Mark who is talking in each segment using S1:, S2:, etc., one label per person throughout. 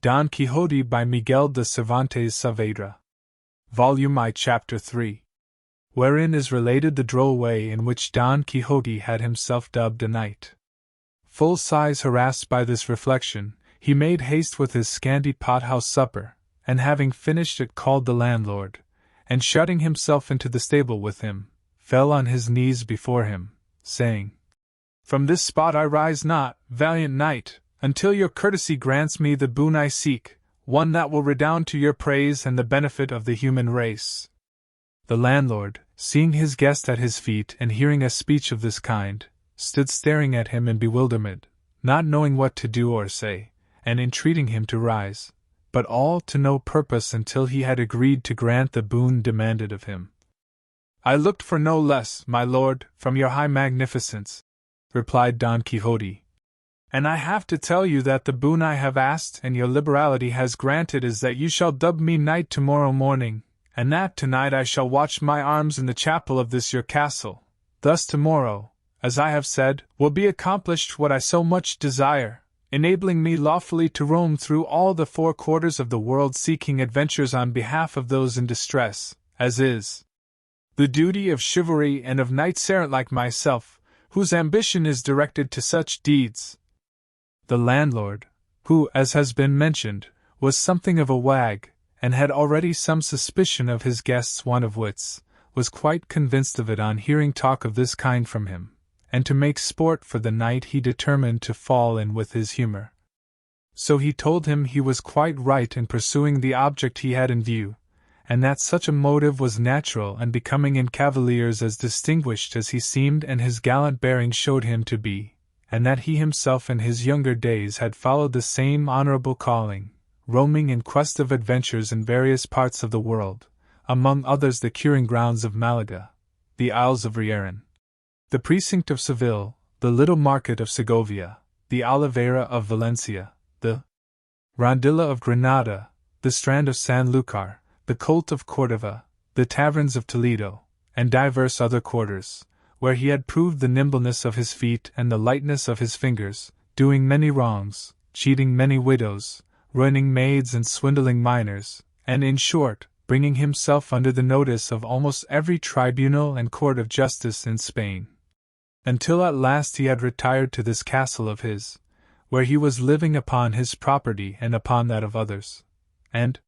S1: Don Quixote by Miguel de Cervantes Saavedra. Volume I, Chapter 3. Wherein is related the droll way in which Don Quixote had himself dubbed a knight. Full size harassed by this reflection, he made haste with his scanty pothouse supper, and having finished it called the landlord, and shutting himself into the stable with him, fell on his knees before him, saying, "From this spot I rise not, valiant knight, until your courtesy grants me the boon I seek, one that will redound to your praise and the benefit of the human race." The landlord, seeing his guest at his feet and hearing a speech of this kind, stood staring at him in bewilderment, not knowing what to do or say, and entreating him to rise, but all to no purpose until he had agreed to grant the boon demanded of him. "I looked for no less, my lord, from your high magnificence," replied Don Quixote, "and I have to tell you that the boon I have asked and your liberality has granted is that you shall dub me knight tomorrow morning, and that tonight I shall watch my arms in the chapel of this your castle. Thus tomorrow, as I have said, will be accomplished what I so much desire, enabling me lawfully to roam through all the four quarters of the world seeking adventures on behalf of those in distress, as is the duty of chivalry and of knights-errant like myself, whose ambition is directed to such deeds." The landlord, who, as has been mentioned, was something of a wag, and had already some suspicion of his guest's want of wits, was quite convinced of it on hearing talk of this kind from him, and to make sport for the night he determined to fall in with his humor. So he told him he was quite right in pursuing the object he had in view, and that such a motive was natural and becoming in cavaliers as distinguished as he seemed and his gallant bearing showed him to be, and that he himself in his younger days had followed the same honorable calling, roaming in quest of adventures in various parts of the world, among others the curing grounds of Malaga, the Isles of Wherein, the precinct of Seville, the little market of Segovia, the Oliveira of Valencia, the Rondilla of Granada, the strand of Sanlúcar, the Colt of Cordova, the taverns of Toledo, and divers other quarters, where he had proved the nimbleness of his feet and the lightness of his fingers, doing many wrongs, cheating many widows, ruining maids and swindling minors, and in short, bringing himself under the notice of almost every tribunal and court of justice in Spain. Until at last he had retired to this castle of his, where he was living upon his property and upon that of others, and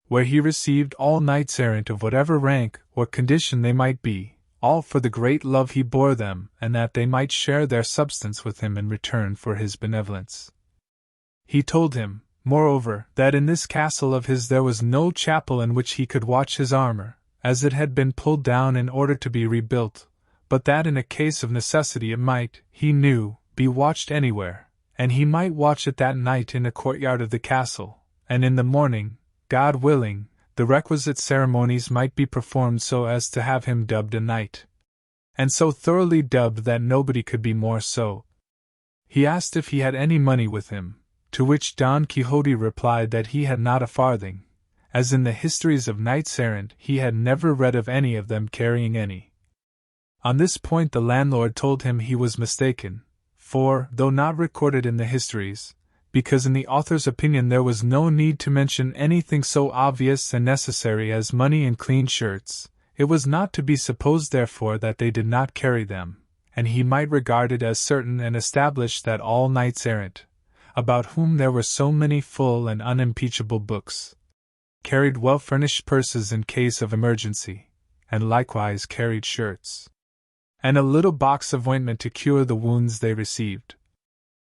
S1: where he received all knights-errant of whatever rank or condition they might be, all for the great love he bore them and that they might share their substance with him in return for his benevolence. He told him, moreover, that in this castle of his there was no chapel in which he could watch his armor, as it had been pulled down in order to be rebuilt, but that in a case of necessity it might, he knew, be watched anywhere, and he might watch it that night in the courtyard of the castle, and in the morning, God willing, the requisite ceremonies might be performed so as to have him dubbed a knight. And so thoroughly dubbed that nobody could be more so. He asked if he had any money with him, to which Don Quixote replied that he had not a farthing, as in the histories of knights-errant he had never read of any of them carrying any. On this point the landlord told him he was mistaken, for, though not recorded in the histories, because in the author's opinion there was no need to mention anything so obvious and necessary as money and clean shirts, it was not to be supposed therefore that they did not carry them, and he might regard it as certain and established that all knights-errant, about whom there were so many full and unimpeachable books, carried well-furnished purses in case of emergency, and likewise carried shirts, and a little box of ointment to cure the wounds they received.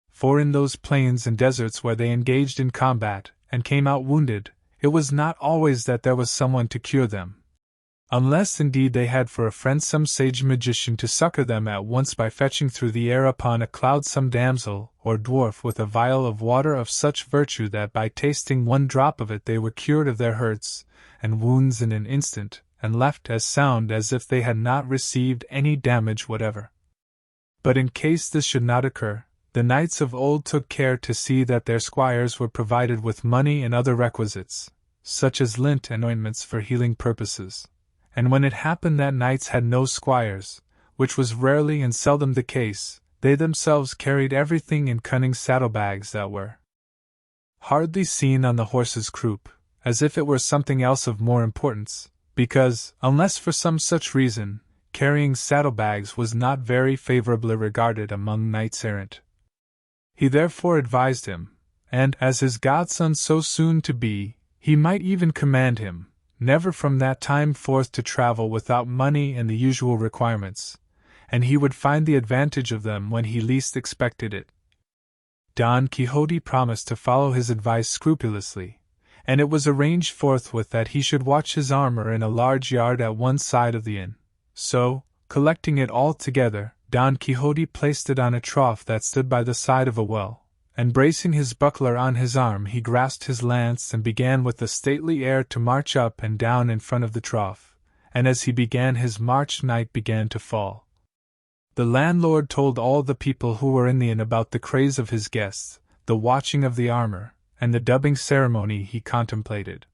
S1: For in those plains and deserts where they engaged in combat, and came out wounded, it was not always that there was someone to cure them. Unless indeed they had for a friend some sage magician to succor them at once by fetching through the air upon a cloud some damsel or dwarf with a vial of water of such virtue that by tasting one drop of it they were cured of their hurts and wounds in an instant, and left as sound as if they had not received any damage whatever. But in case this should not occur, the knights of old took care to see that their squires were provided with money and other requisites, such as lint and ointments for healing purposes. And when it happened that knights had no squires, which was rarely and seldom the case, they themselves carried everything in cunning saddlebags that were hardly seen on the horse's croup, as if it were something else of more importance, because, unless for some such reason, carrying saddlebags was not very favorably regarded among knights-errant. He therefore advised him, and as his godson so soon to be, he might even command him, never from that time forth to travel without money and the usual requirements, and he would find the advantage of them when he least expected it. Don Quixote promised to follow his advice scrupulously, and it was arranged forthwith that he should watch his armor in a large yard at one side of the inn. So, collecting it all together, Don Quixote placed it on a trough that stood by the side of a well, and bracing his buckler on his arm he grasped his lance and began with a stately air to march up and down in front of the trough, and as he began his march night began to fall. The landlord told all the people who were in the inn about the craze of his guests, the watching of the armor, and the dubbing ceremony he contemplated.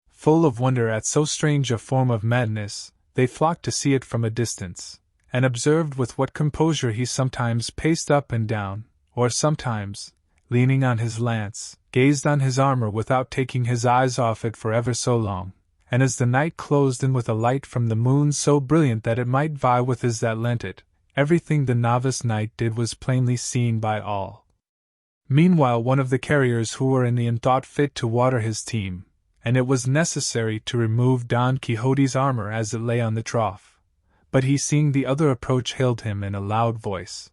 S1: Full of wonder at so strange a form of madness, they flocked to see it from a distance, and observed with what composure he sometimes paced up and down, or sometimes, leaning on his lance, gazed on his armor without taking his eyes off it for ever so long, and as the night closed in with a light from the moon so brilliant that it might vie with his that lent it, everything the novice knight did was plainly seen by all. Meanwhile one of the carriers who were in the inn thought fit to water his team, and it was necessary to remove Don Quixote's armor as it lay on the trough. But he, seeing the other approach, hailed him in a loud voice.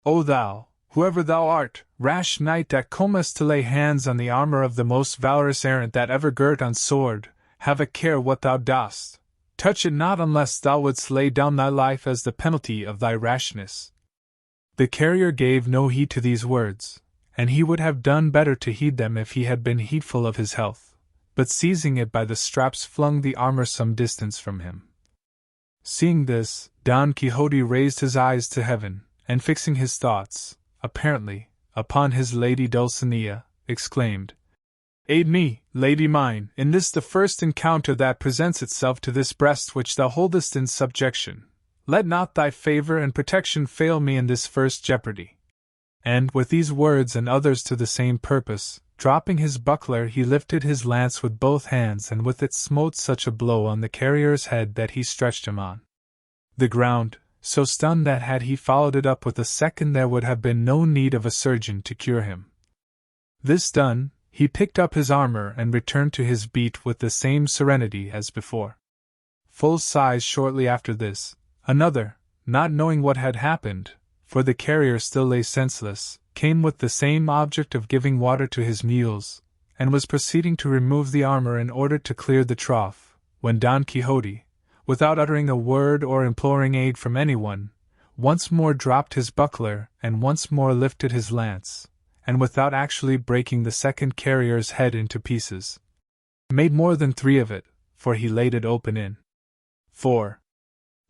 S1: "O thou, whoever thou art, rash knight that comest to lay hands on the armor of the most valorous errant that ever girt on sword, have a care what thou dost. Touch it not unless thou wouldst lay down thy life as the penalty of thy rashness." The carrier gave no heed to these words, and he would have done better to heed them if he had been heedful of his health, but seizing it by the straps flung the armor some distance from him. Seeing this, Don Quixote raised his eyes to heaven, and fixing his thoughts, apparently, upon his lady Dulcinea, exclaimed, "Aid me, lady mine, in this the first encounter that presents itself to this breast which thou holdest in subjection. Let not thy favor and protection fail me in this first jeopardy." And with these words and others to the same purpose, dropping his buckler he lifted his lance with both hands and with it smote such a blow on the carrier's head that he stretched him on the ground, so stunned that had he followed it up with a second there would have been no need of a surgeon to cure him. This done, he picked up his armor and returned to his beat with the same serenity as before. Full size shortly after this, another, not knowing what had happened, for the carrier still lay senseless, came with the same object of giving water to his mules, and was proceeding to remove the armor in order to clear the trough, when Don Quixote, without uttering a word or imploring aid from anyone, once more dropped his buckler and once more lifted his lance, and without actually breaking the second carrier's head into pieces, made more than 3 of it, for he laid it open in 4.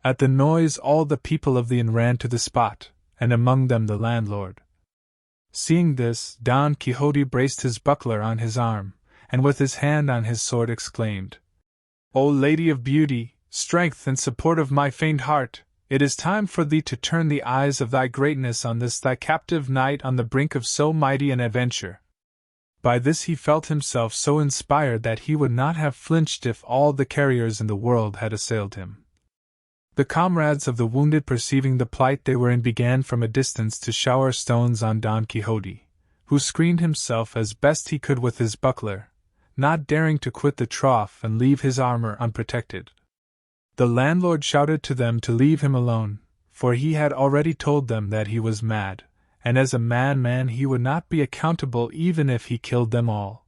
S1: At the noise all the people of the inn ran to the spot, and among them the landlord. Seeing this, Don Quixote braced his buckler on his arm, and with his hand on his sword exclaimed, "O Lady of Beauty, strength and support of my faint heart, it is time for thee to turn the eyes of thy greatness on this thy captive knight on the brink of so mighty an adventure." By this he felt himself so inspired that he would not have flinched if all the carriers in the world had assailed him. The comrades of the wounded, perceiving the plight they were in, began from a distance to shower stones on Don Quixote, who screened himself as best he could with his buckler, not daring to quit the trough and leave his armor unprotected. The landlord shouted to them to leave him alone, for he had already told them that he was mad, and as a madman he would not be accountable even if he killed them all.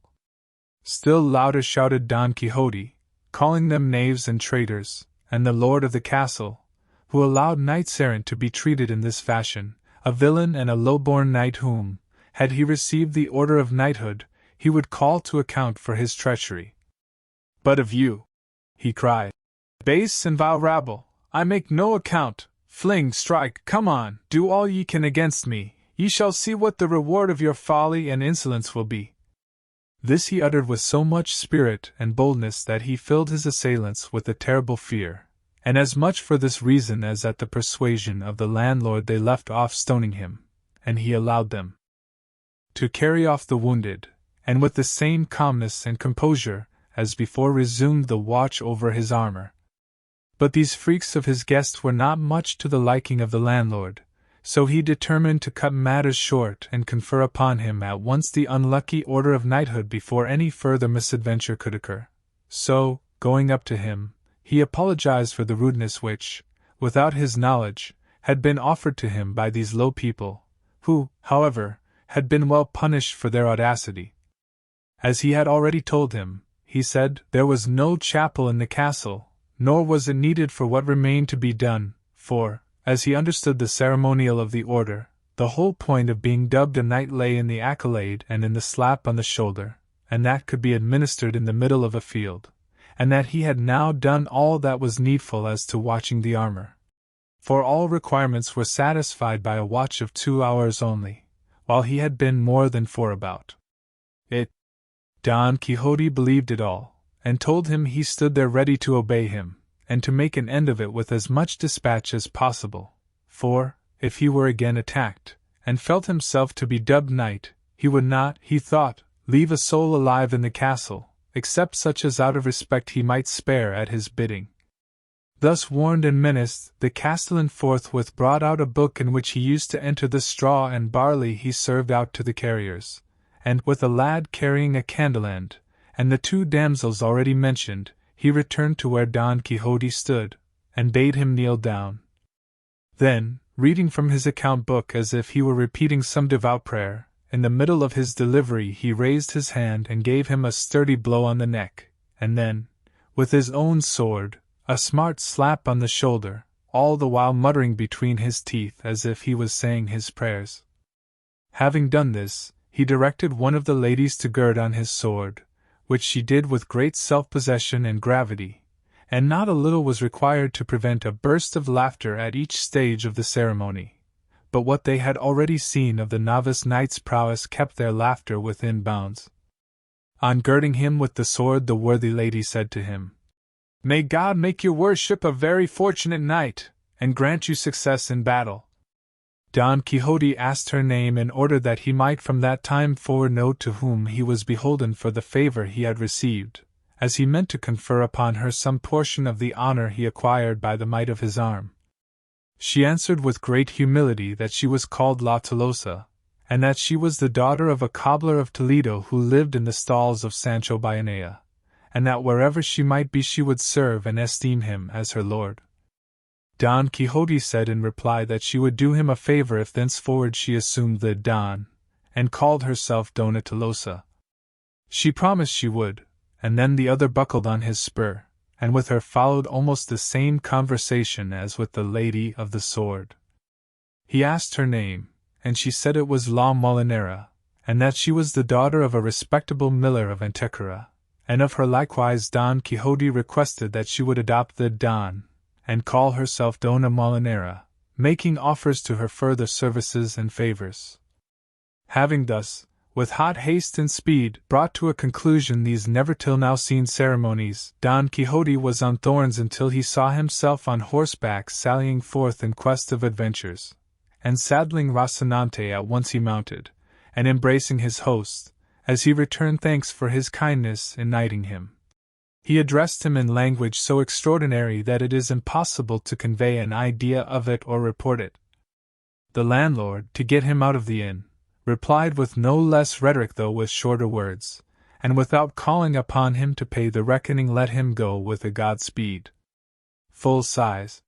S1: Still louder shouted Don Quixote, calling them knaves and traitors, and the lord of the castle, who allowed knights-errant to be treated in this fashion, a villain and a low-born knight whom, had he received the order of knighthood, he would call to account for his treachery. "But of you," he cried, "base and vile rabble, I make no account. Fling, strike, come on, do all ye can against me, ye shall see what the reward of your folly and insolence will be." This he uttered with so much spirit and boldness that he filled his assailants with a terrible fear, and as much for this reason as at the persuasion of the landlord they left off stoning him, and he allowed them to carry off the wounded, and with the same calmness and composure as before resumed the watch over his armor. But these freaks of his guest were not much to the liking of the landlord, so he determined to cut matters short and confer upon him at once the unlucky order of knighthood before any further misadventure could occur. So, going up to him, he apologized for the rudeness which, without his knowledge, had been offered to him by these low people, who, however, had been well punished for their audacity. As he had already told him, he said, there was no chapel in the castle, nor was it needed for what remained to be done, for, as he understood the ceremonial of the order, the whole point of being dubbed a knight lay in the accolade and in the slap on the shoulder, and that could be administered in the middle of a field, and that he had now done all that was needful as to watching the armor. For all requirements were satisfied by a watch of 2 hours only, while he had been more than 4 about it. Don Quixote believed it all, and told him he stood there ready to obey him, and to make an end of it with as much dispatch as possible, for, if he were again attacked, and felt himself to be dubbed knight, he would not, he thought, leave a soul alive in the castle, except such as out of respect he might spare at his bidding. Thus warned and menaced, the castellan forthwith brought out a book in which he used to enter the straw and barley he served out to the carriers, and, with a lad carrying a candle-end, and the 2 damsels already mentioned, he returned to where Don Quixote stood, and bade him kneel down. Then, reading from his account book as if he were repeating some devout prayer, in the middle of his delivery he raised his hand and gave him a sturdy blow on the neck, and then, with his own sword, a smart slap on the shoulder, all the while muttering between his teeth as if he was saying his prayers. Having done this, he directed one of the ladies to gird on his sword, which she did with great self-possession and gravity, and not a little was required to prevent a burst of laughter at each stage of the ceremony. But what they had already seen of the novice knight's prowess kept their laughter within bounds. On girding him with the sword, the worthy lady said to him, "May God make your worship a very fortunate knight, and grant you success in battle." Don Quixote asked her name in order that he might from that time forward know to whom he was beholden for the favor he had received, as he meant to confer upon her some portion of the honor he acquired by the might of his arm. She answered with great humility that she was called La Tolosa, and that she was the daughter of a cobbler of Toledo who lived in the stalls of Sancho Bayanea, and that wherever she might be she would serve and esteem him as her lord. Don Quixote said in reply that she would do him a favor if thenceforward she assumed the Don, and called herself Dona Tolosa. She promised she would, and then the other buckled on his spur, and with her followed almost the same conversation as with the lady of the sword. He asked her name, and she said it was La Molinera, and that she was the daughter of a respectable miller of Antequera, and of her likewise Don Quixote requested that she would adopt the Don, and call herself Dona Molinera, making offers to her further services and favors. Having thus, with hot haste and speed, brought to a conclusion these never till now seen ceremonies, Don Quixote was on thorns until he saw himself on horseback sallying forth in quest of adventures, and saddling Rocinante at once he mounted, and embracing his host, as he returned thanks for his kindness in knighting him. He addressed him in language so extraordinary that it is impossible to convey an idea of it or report it. The landlord, to get him out of the inn, replied with no less rhetoric though with shorter words, and without calling upon him to pay the reckoning let him go with a Godspeed. Full-size